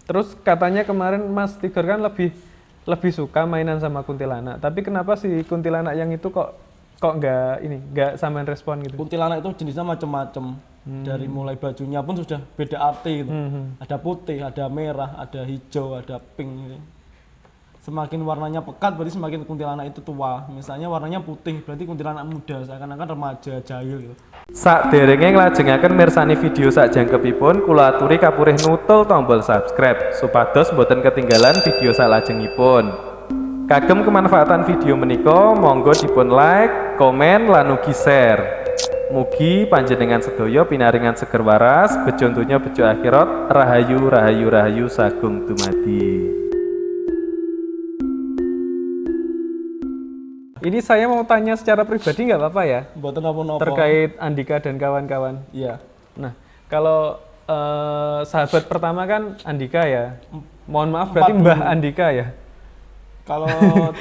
Terus katanya kemarin Mas Tigor kan lebih suka mainan sama kuntilanak. Tapi kenapa si kuntilanak yang itu kok nggak samain respon gitu? Kuntilanak itu jenisnya macam-macam. Dari mulai bajunya pun sudah beda arti gitu. Ada putih, ada merah, ada hijau, ada pink gitu. Semakin warnanya pekat berarti semakin kuntilanak itu tua. Misalnya warnanya putih berarti kuntilanak muda, seakan-akan remaja jahil gitu. Saderenge nglajengaken mirsani video sakjangkepipun, kula aturi kapurih nutul tombol subscribe supados boten ketinggalan video salajengipun. Kagem kemanfaatan video menika monggo dipun like, komen lan ugi share. Mugi panjenengan sedaya pinaringan seger waras, bejo donya bejo akhirat, rahayu rahayu rahayu sagung dumadi. Ini saya mau tanya secara pribadi nggak apa-apa ya? Mboten napa-napa. Terkait Andika dan kawan-kawan. Iya. Nah, kalau sahabat pertama kan Andika ya. Mohon maaf berarti Mbah Andika ya. Kalau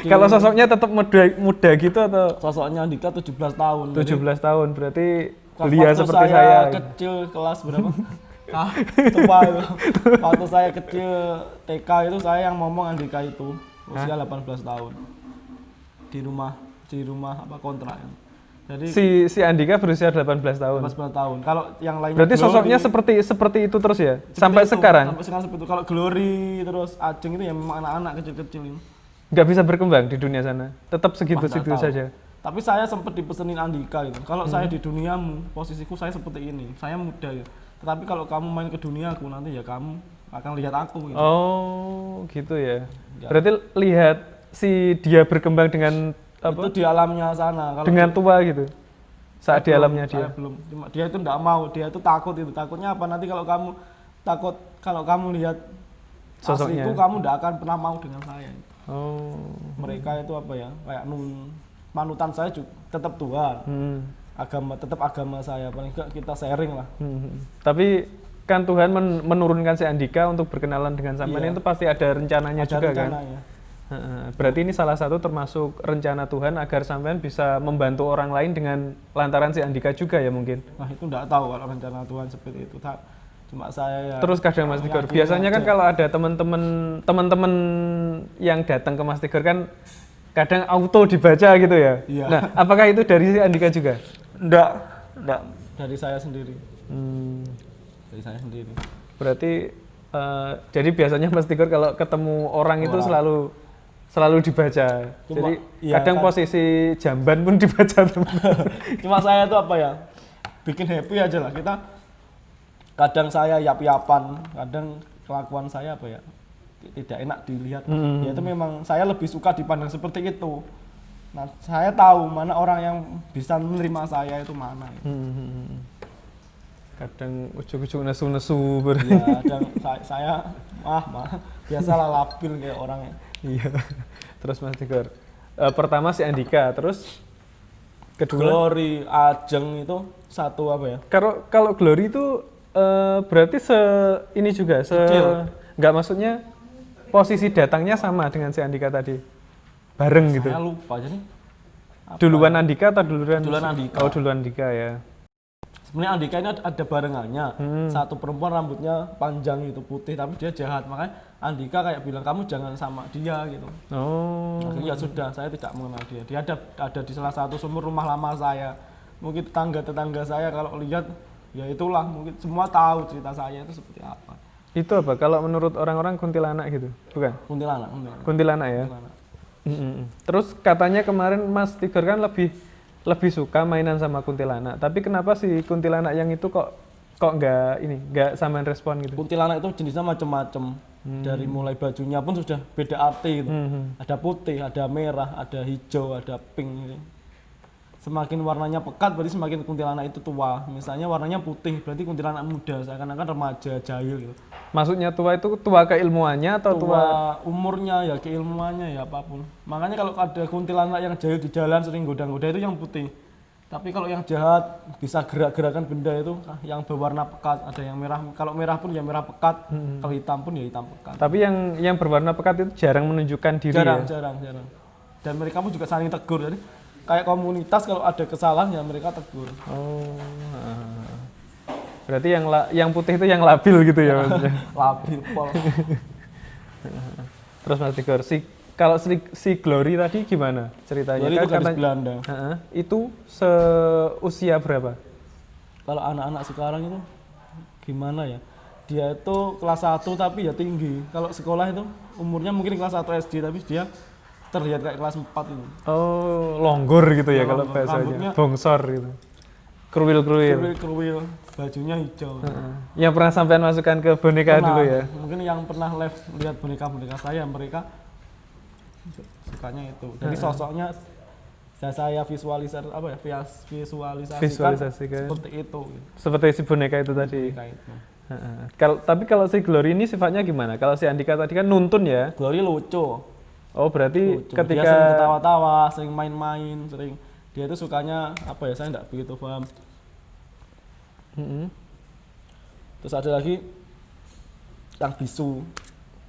Kalau sosoknya tetap muda gitu atau sosoknya Andika 17 tahun. 17 tahun berarti Waktu belia seperti saya. Kecil kelas berapa? Tua itu. Waktu saya kecil TK itu saya yang ngomong Andika itu usia 18 tahun. Di rumah apa kontrak. Jadi Si Andika berusia 18 tahun. 18 tahun. Kalau yang lainnya Berarti sosoknya seperti itu terus ya? Sampai itu, sekarang? Sampai sekarang seperti itu. Kalau Glory terus Ajeng itu ya memang anak-anak kecil-kecil ini. Nggak bisa berkembang di dunia sana? Tetap segitu-segitu Tahu. saja? Tapi saya sempat dipesenin Andika itu. Kalau saya di duniamu, posisiku saya seperti ini. Saya muda gitu. Tetapi kalau kamu main ke duniaku nanti ya kamu akan lihat aku gitu. Oh, gitu ya. Ya. Berarti lihat si dia berkembang dengan Itu di alamnya sana. Kalau dengan tua gitu. Saat di belum, alamnya dia. saya belum. Cuma dia itu enggak mau, dia itu takut itu. Takutnya apa? Nanti kalau kamu takut kalau kamu lihat Sosoknya. asliku, kamu enggak akan pernah mau dengan saya. Oh. Mereka itu apa ya? Kayak panutan saya juga tetap Tuhan. Tetap agama saya, paling enggak kita sharing lah. Tapi kan Tuhan menurunkan si Andika untuk berkenalan dengan sampean itu pasti ada rencananya Ada juga rencananya. kan. Berarti ini salah satu termasuk rencana Tuhan agar sampean bisa membantu orang lain dengan lantaran si Andika juga ya mungkin. Nah itu enggak tahu kalau rencana Tuhan seperti itu. Cuma saya ya, Terus kadang Mas Tigor, biasanya kan kalau ada teman-teman yang datang ke Mas Tigor kan kadang auto dibaca gitu ya. Iya. Nah, apakah itu dari si Andika juga? enggak dari saya sendiri. Dari saya sendiri. Berarti jadi biasanya Mas Tigor kalau ketemu orang itu selalu dibaca. Jadi kadang posisi jamban pun dibaca. Cuma saya itu apa ya, bikin happy aja lah. Kadang saya yap-yapan, kadang kelakuan saya apa ya, tidak enak dilihat. Ya itu memang saya lebih suka dipandang seperti itu. Nah saya tahu mana orang yang bisa menerima saya itu mana. Kadang ujung-ujung nesu-nesu. Ya, kadang saya biasalah labil kayak orangnya. Iya. Terus Mas Tigor, pertama si Andika, terus kedua Glory, Ajeng itu satu apa ya? Kalau Glory itu berarti ini juga Kecil. nggak maksudnya posisi datangnya sama dengan si Andika tadi, bareng gitu. Saya lupa jadi. Duluan Andika atau duluan Andika. Oh duluan Andika ya. Sebenarnya Andika ini ada barengannya. Satu perempuan rambutnya panjang itu putih tapi dia jahat, makanya Andika kayak bilang kamu jangan sama dia gitu. Oh. Akhirnya ya sudah, saya tidak mengenal dia. Dia ada di salah satu sumur rumah lama saya. Mungkin tetangga saya kalau lihat ya itulah, mungkin semua tahu cerita saya itu seperti apa. Itu apa? Kalau menurut orang-orang kuntilanak gitu, bukan? Kuntilanak ya. Kuntilanak. Terus katanya kemarin Mas Tigor kan lebih suka mainan sama kuntilanak. Tapi kenapa si kuntilanak yang itu kok nggak samain respon gitu? Kuntilanak itu jenisnya macam-macam. Dari mulai bajunya pun sudah beda arti gitu. Ada putih, ada merah, ada hijau, ada pink gitu. Semakin warnanya pekat berarti semakin kuntilanak itu tua. Misalnya warnanya putih berarti kuntilanak muda, seakan-akan remaja jahil gitu. Maksudnya tua itu tua keilmuannya atau tua umurnya ya, keilmuannya ya, apapun. Makanya kalau ada kuntilanak yang jahil di jalan sering goda-goda itu yang putih. Tapi kalau yang jahat bisa gerak-gerakan benda itu yang berwarna pekat, ada yang merah. Kalau merah pun ya merah pekat, kalau hitam pun ya hitam pekat. Tapi yang berwarna pekat itu jarang menunjukkan diri ya. Jarang. Dan mereka pun juga saling tegur. Jadi kayak komunitas kalau ada kesalahan ya mereka tegur. Oh. Berarti yang putih itu yang labil gitu ya maksudnya. Labil pol. Terus Mas Tigor, kalau si Glory tadi gimana ceritanya? Glory itu gadis katanya- Belanda. Itu seusia berapa? Kalau anak-anak sekarang itu gimana ya? Dia itu kelas 1 tapi ya tinggi. Kalau sekolah itu umurnya mungkin kelas 1 SD tapi dia terlihat kayak kelas 4 itu. Oh, longgor gitu ya Ya, kalau longgor. bahasanya. Rambutnya- Bongsor gitu. Kruwil-kruwil. Kerwil, bajunya hijau. Yang pernah sampean masukkan ke boneka Pernah, dulu ya? Mungkin yang pernah live lihat boneka-boneka saya, mereka sukanya itu. Jadi sosoknya saya Visualisasikan. seperti itu. Seperti si boneka itu tadi. Boneka itu. Tapi kalau si Glory ini sifatnya gimana? Kalau si Andika tadi kan nuntun ya? Glory lucu. Oh berarti Lucu. ketika Dia sering ketawa-tawa, sering main-main, dia itu sukanya apa ya? Saya enggak begitu paham. Mm-mm. Terus ada lagi yang bisu.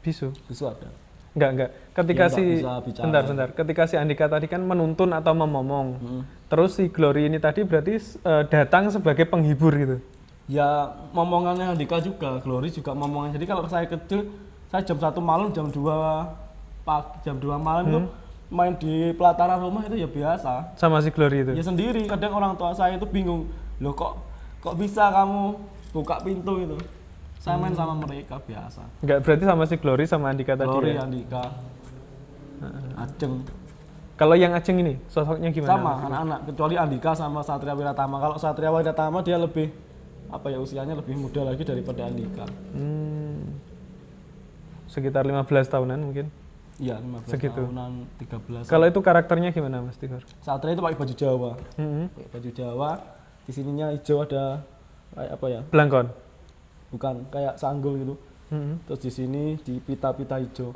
Bisu? Bisu ada. Enggak. Ketika Dia si nggak bisa bicara. bentar. Ketika si Andika tadi kan menuntun atau memomong. Mm. Terus si Glory ini tadi berarti datang sebagai penghibur gitu. Ya momongannya Andika juga, Glory juga momongan. Jadi kalau saya kecil, saya jam 1 malam, jam 2 pagi, jam 2 malam itu main di pelataran rumah itu ya biasa. Sama si Glory itu. Ya sendiri, kadang orang tua saya itu bingung. Loh kok bisa kamu buka pintu itu? Saya main sama mereka biasa. Enggak berarti sama si Glory sama Andika tadi Glory, ya. Andika, Ajeng. Kalau yang Ajeng ini sosoknya gimana? Sama anak-anak, kecuali Andika sama Satria Wiratama. Kalau Satria Wiratama dia lebih apa ya, usianya lebih muda lagi daripada Andika. Sekitar 15 tahunan mungkin. Iya, 15 Segitu. tahunan, 13. Kalau itu karakternya gimana Mas Tigor? Satria itu pakai baju Jawa. Mm-hmm. Pakai baju Jawa. Di sininya hijau, ada kayak apa ya? Blangkon. Bukan, kayak sanggul gitu. Mm-hmm. Terus di sini di pita-pita hijau.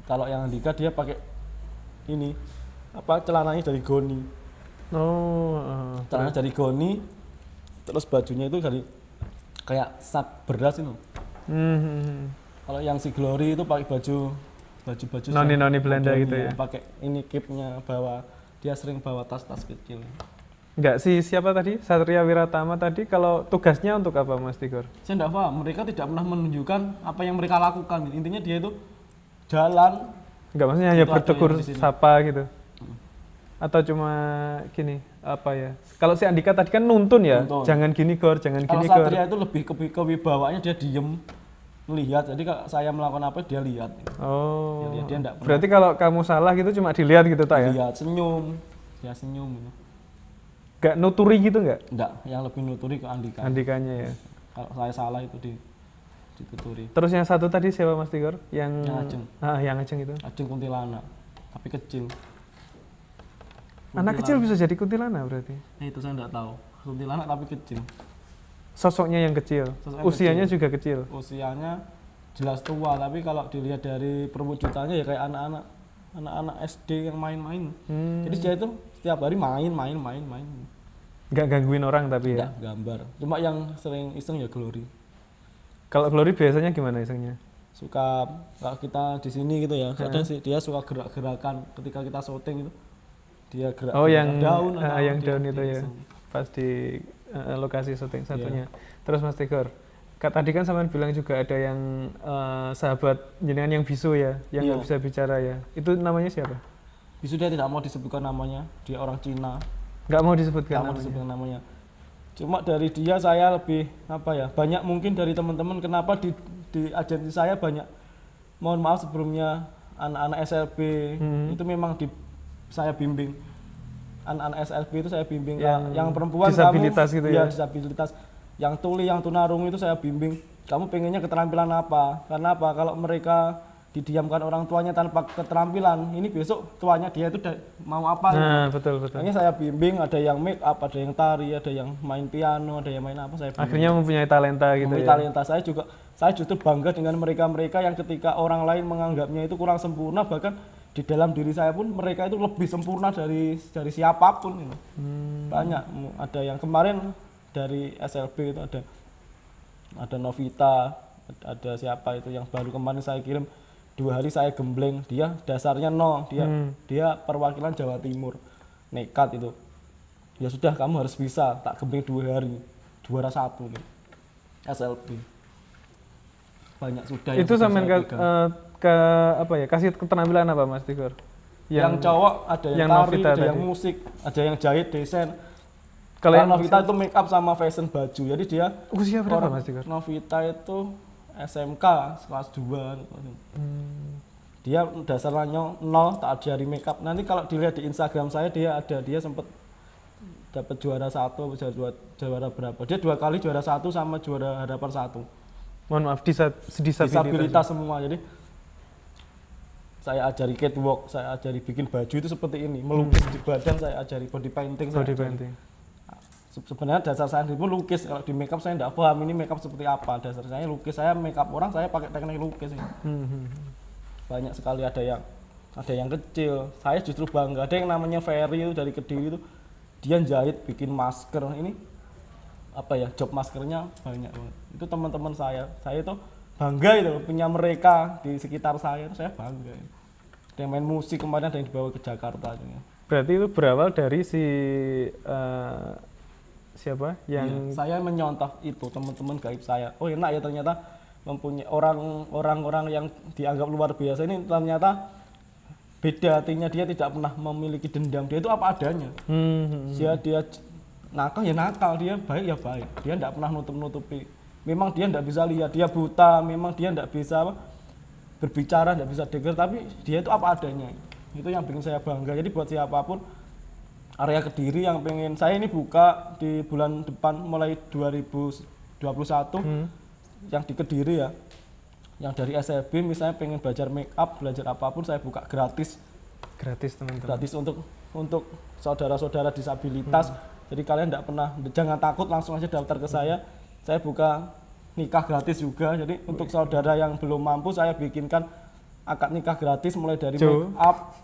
Kalau yang Andika dia pakai ini apa, celananya dari goni. Oh, Celana dari goni. Terus bajunya itu dari kayak sak beras itu. Mhm. Kalau yang si Glory itu pakai baju Noni-noni Belanda modern gitu ya. Pakai ini kipnya, bawa dia sering bawa tas-tas kecil. Enggak, siapa tadi? Satria Wiratama tadi kalau tugasnya untuk apa Mas Tigor? Saya tidak paham, mereka tidak pernah menunjukkan apa yang mereka lakukan. Intinya dia itu jalan. Enggak, maksudnya hanya Itu ada bertegur yang di sini. sapa gitu. Atau cuma gini, apa ya? Kalau si Andika tadi kan nuntun ya, Nuntun. jangan gini Gor, jangan Kalau gini Gor. Satria itu lebih kewibawaannya, dia diem melihat. Jadi kalau saya melakukan apa dia lihat. Oh. Dia enggak pernah Berarti kalau kamu salah gitu cuma dilihat gitu tak ya? lihat, senyum. Dia senyum gitu. Enggak nuturi gitu enggak? Enggak, yang lebih nuturi ke Andika. Andikanya ya. Kalau saya salah itu dituturi. Terus yang satu tadi siapa Mas Tigor? Yang Ajeng. yang Ajeng itu. Ajeng kuntilanak, tapi kecil. Anak kecil bisa jadi kuntilanak berarti. Itu saya enggak tahu. Kuntilanak tapi kecil. Sosoknya yang kecil. Sosoknya Usianya juga kecil. Usianya jelas tua, tapi kalau dilihat dari perwujudannya ya kayak anak-anak SD yang main-main. Jadi dia itu setiap hari main. Nggak gangguin orang tapi ya. Enggak gambar. Cuma yang sering iseng ya Glory. Kalau Glory biasanya gimana isengnya? Suka kalau kita di sini gitu ya, kadang sih dia suka gerak-gerakan ketika kita syuting itu. Dia gerak Oh yang daun yang dia- daun itu dia ya. iseng. Pas di lokasi syuting satunya. Iya. Terus Mas Tigor, tadi kan sampean bilang juga ada yang sahabat jenengan yang bisu ya, yang nggak Iya. bisa bicara ya. Itu namanya siapa? Bisu dia tidak mau disebutkan namanya, dia orang Cina. Nggak mau disebutkan Nggak mau namanya. disebutkan namanya. Cuma dari dia saya lebih apa ya, banyak mungkin dari teman-teman kenapa di agensi saya banyak, mohon maaf sebelumnya, anak-anak SLB itu memang saya bimbing. Anak-anak SLB itu saya bimbing, yang perempuan disabilitas kamu, gitu ya? disabilitas, yang tuli, yang tunarungu itu saya bimbing. Kamu pengennya keterampilan apa? Karena apa? Kalau mereka didiamkan orang tuanya tanpa keterampilan, ini besok tuanya dia itu mau apa? Nah, betul. Makanya saya bimbing, ada yang make up, ada yang tari, ada yang main piano, ada yang main apa, saya bimbing. Akhirnya mempunyai talenta gitu Mempunyai ya. talenta. Saya justru bangga dengan mereka-mereka yang ketika orang lain menganggapnya itu kurang sempurna, bahkan di dalam diri saya pun mereka itu lebih sempurna dari siapapun gitu. Banyak, ada yang kemarin dari SLB itu ada Novita, ada siapa itu yang baru kemarin saya kirim, 2 hari saya gembleng, dia dasarnya dia perwakilan Jawa Timur, nekat itu. Ya sudah, kamu harus bisa, tak gembleng 2 hari. juara 1 nih SLB. Banyak sudah Itu sudah sampean saya ke, pegang. ke apa ya? Kasih keterampilan apa Mas Tigor? Yang cowok ada yang, yang tari, Novita ada yang tadi. musik, ada yang jahit, desain. Kalau Kalau yang Novita itu make up sama fashion baju. Jadi dia usia berapa orang Mas Tigor? Novita itu SMK kelas 2. Dia dasarnya 0, tak ajari make up. Nanti kalau dilihat di Instagram saya dia sempat dapat juara 1 atau juara berapa. Dia 2 kali juara 1 sama juara harapan 1. Mohon maaf, Disabilitas semua. Jadi saya ajari catwalk, saya ajari bikin baju itu seperti ini, melukis di badan, saya ajari body painting. Body painting. Sebenarnya dasar saya pun lukis. Kalau di makeup saya tidak paham ini makeup seperti apa. Dasar saya lukis, saya makeup orang saya pakai teknik lukis ini. Banyak sekali ada yang kecil. Saya justru bangga. Ada yang namanya Ferry itu dari Kediri itu, dia jahit bikin masker ini apa ya, job maskernya banyak banget. Itu teman-teman saya itu bangga itu punya mereka di sekitar saya, itu saya bangga. Ada yang main musik kemarin, ada yang dibawa ke Jakarta. Berarti itu berawal dari si siapa yang saya menyontoh itu teman-teman gaib saya. Oh enak ya ternyata mempunyai orang-orang yang dianggap luar biasa ini ternyata beda hatinya, dia tidak pernah memiliki dendam, dia itu apa adanya. Dia nakal ya nakal, dia baik ya baik, dia tidak pernah nutupi. Memang dia tidak bisa lihat, dia buta, memang dia tidak bisa berbicara, tidak bisa dengar, tapi dia itu apa adanya. Itu yang bikin saya bangga. Jadi buat siapapun area Kediri yang pengen, saya ini buka di bulan depan mulai 2021 yang di Kediri ya, yang dari SLB misalnya pengen belajar make up, belajar apapun saya buka gratis teman-teman. Gratis untuk saudara-saudara disabilitas. Jadi kalian jangan takut, langsung aja daftar ke saya buka nikah gratis juga. Jadi untuk saudara yang belum mampu saya bikinkan akad nikah gratis mulai dari make up,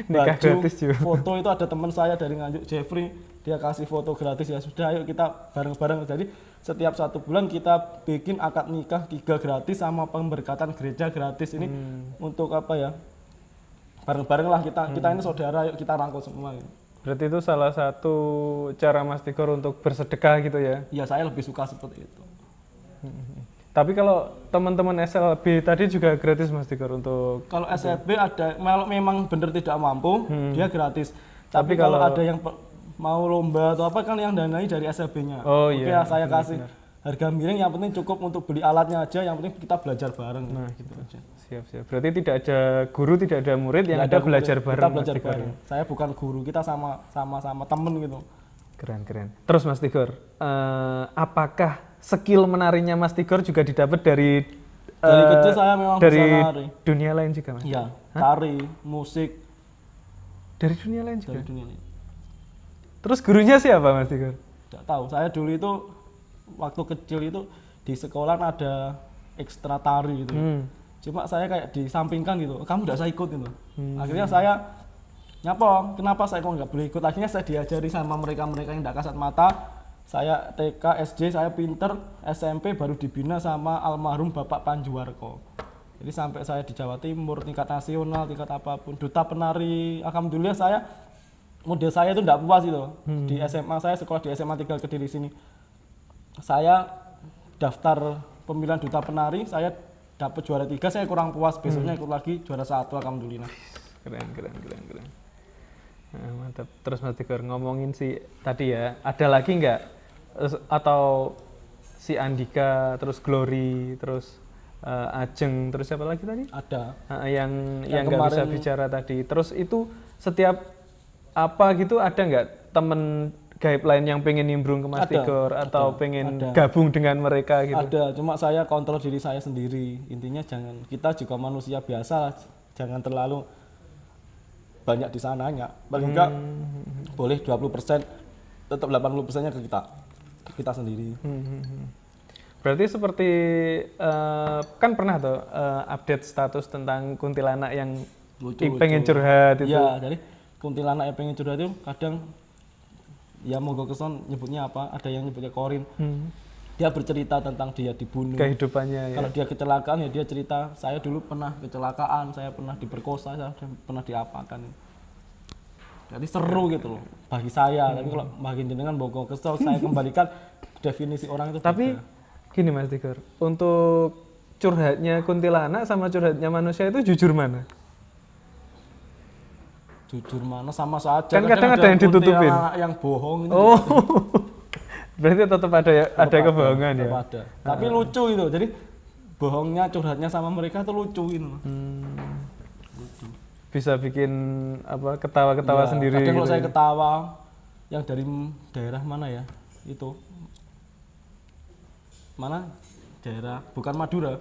nikah baju, gratis juga. foto. Itu ada teman saya dari Nganjuk, Jeffrey, dia kasih foto gratis. Ya sudah, ayo kita bareng-bareng. Jadi setiap 1 bulan kita bikin akad nikah 3 gratis sama pemberkatan gereja gratis. Ini untuk apa ya, bareng-bareng lah kita ini saudara, yuk kita rangkul semua gitu. Berarti itu salah satu cara Mas Tigor untuk bersedekah gitu ya? Ya saya lebih suka seperti itu. Tapi kalau teman-teman SLB tadi juga gratis Mas Tigor untuk... Kalau SLB ada, kalau memang benar tidak mampu, dia gratis. Tapi Tapi kalau kalau- ada yang mau lomba atau apa kan yang danai dari SLB-nya. Oh Oke, iya, saya benar, kasih benar. harga miring, yang penting cukup untuk beli alatnya aja, yang penting kita belajar bareng. Nah, gitu aja. Siap. Berarti tidak ada guru, tidak ada murid, yang Nggak ada guru, belajar bareng Kita Mas belajar Tigor. bareng. Saya bukan guru, kita sama temen gitu. Keren. Terus Mas Tigor, apakah skill menarinya Mas Tigor juga didapat dari Kecil saya memang dari bisa nari. dunia lain juga Mas? Iya, tari, musik, Dari dunia lain juga? dari dunia ini. Terus gurunya siapa Mas Tigor? Tidak tahu. Saya dulu itu waktu kecil itu di sekolah ada ekstra tari gitu. Cuma saya kayak disampingkan gitu. Kamu tidak saya ikut gitu. Akhirnya saya nyapa, kenapa saya kok nggak boleh ikut? Akhirnya saya diajari sama mereka-mereka yang tidak kasat mata. Saya TK, SD, saya pinter, SMP baru dibina sama almarhum Bapak Panjuwarko. Jadi sampai saya di Jawa Timur, tingkat nasional, tingkat apapun, duta penari. Alhamdulillah model saya itu tidak puas itu. Di SMA saya sekolah di SMA 3 Kediri sini. Saya daftar pemilihan duta penari, saya dapat juara 3, saya kurang puas. Besoknya ikut lagi juara 1, alhamdulillah. Keren. Nah, mantap. Terus Mas Tigor ngomongin tadi ya, ada lagi nggak? Atau si Andika, terus Glory, terus Ajeng, terus siapa lagi tadi? Ada. Yang nggak bisa kemarin- bicara tadi. Terus itu setiap apa gitu ada nggak temen gaib lain yang pengen nimbrung ke Mas Ada, Tigor atau pengen ada. gabung dengan mereka gitu? Ada, cuma saya kontrol diri saya sendiri. Intinya kita juga manusia biasa lah, jangan terlalu banyak di sananya. Paling enggak boleh 20%, tetap 80%-nya ke kita sendiri. Berarti seperti kan pernah tuh update status tentang kuntilanak yang Lucu-lucu. pengen curhat itu. Iya, jadi kuntilanak yang pengen curhat itu kadang ya monggo keson nyebutnya apa, ada yang nyebutnya Korin. Dia bercerita tentang dia dibunuh. Kehidupannya ya. Kalau dia kecelakaan ya dia cerita, saya dulu pernah kecelakaan, saya pernah diperkosa, saya pernah diapakan. Jadi seru gitu loh bagi saya. Tapi kalau bagi jenengan boko kesel, saya kembalikan definisi orang itu. Tapi beda. gini Mas Tigor, untuk curhatnya kuntilanak sama curhatnya manusia itu jujur mana? Jujur mana sama saja. Kan kadang ada yang ditutupin. kuntilanak yang bohong itu. Oh, berarti tetap ada kebohongan ya? Tetap ada. Tapi lucu itu. Jadi bohongnya, curhatnya sama mereka tuh lucu gitu. Bisa bikin apa ketawa-ketawa Iya, sendiri kadang gitu kalau saya ya? ketawa, yang dari daerah mana ya? Itu. Mana? Daerah, bukan Madura.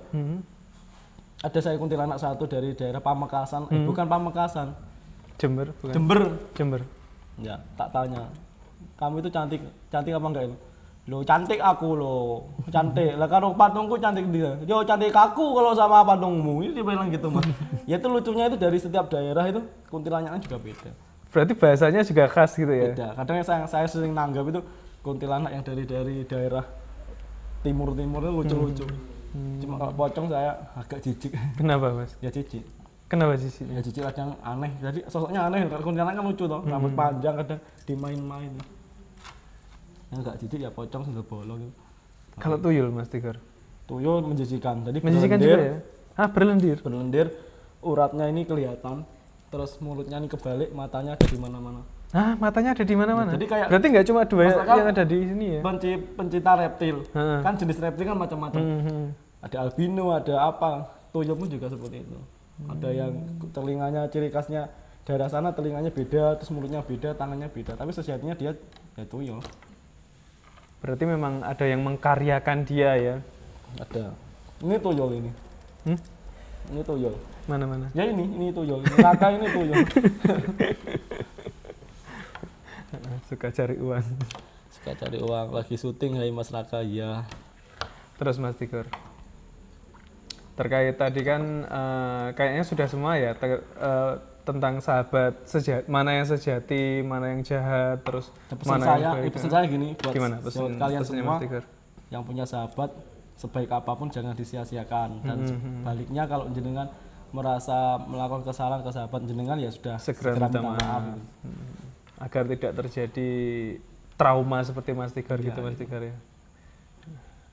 Ada saya kuntilanak satu dari daerah Pamekasan. Bukan Pamekasan. Jember, bukan? Jember. Ya, tak tanya. Kamu itu cantik apa enggak itu? Lo cantik aku lo, cantik. Lah kalau patungku cantik dia. Yo cantik aku kalau sama patungmu. Ini dia bilang gitu, Mas. Ya itu lucunya itu dari setiap daerah itu kuntilanaknya juga beda. Berarti bahasanya juga khas gitu ya? Beda. Kadang saya sering nanggap itu kuntilanak yang dari daerah timur-timur itu lucu-lucu. Cuma kalau pocong saya agak jijik. Kenapa Mas? Ya jijik. Kenapa sih? Ya jijik kadang aneh. Jadi sosoknya aneh. Kalau kuntilanak kan lucu toh, rambut panjang kadang dimain-main. Yang enggak jijik ya pocong sudah bolong gitu. Kalau tuyul Mas Tigor? Tuyul menjijikan. Jadi Menjijikan juga ya? Ah, berlendir? berlendir, uratnya ini kelihatan, terus mulutnya ini kebalik, matanya ada di mana-mana. Ah, matanya ada di mana-mana? Jadi kayak- berarti nggak cuma dua Masakan yang ada di sini ya? Pencinta reptil, Heeh. kan jenis reptil kan macam-macam. Ada albino, ada apa. Tuyul pun juga seperti itu. Ada yang telinganya ciri khasnya daerah sana telinganya beda, terus mulutnya beda, tangannya beda. Tapi sejatinya dia ya tuyul. Berarti memang ada yang mengkaryakan dia ya? Ada. Ini tuyul ini. Hmm? Ini tuyul. Mana-mana? Ya ini tuyul. Ini Raka ini tuyul. Suka cari uang. Suka cari uang, lagi syuting hai Mas Raka ya. Terus Mas Tigor, terkait tadi kan kayaknya sudah semua ya tentang sahabat sejati, mana yang sejati, mana yang jahat, terus Pesan mana saya, yang baik. pesan saya gini buat, Gimana buat pesan kalian pesannya semua Mas Tigor? yang punya sahabat, sebaik apapun jangan disia-siakan. Dan sebaliknya kalau jenengan merasa melakukan kesalahan ke sahabat jenengan ya sudah Segera minta maaf. gitu. Agar tidak terjadi trauma seperti Mas Tigor gitu Mas Tigor ya.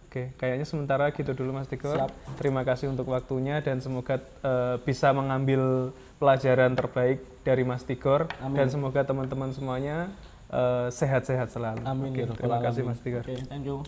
Oke, kayaknya sementara gitu dulu Mas Tigor. Siap. Terima kasih untuk waktunya dan semoga bisa mengambil pelajaran terbaik dari Mas Tigor. Amin. Dan semoga teman-teman semuanya sehat-sehat selalu. Amin Oke, ya rabbal terima kasih alamin. Mas Tigor. Oke, thank you.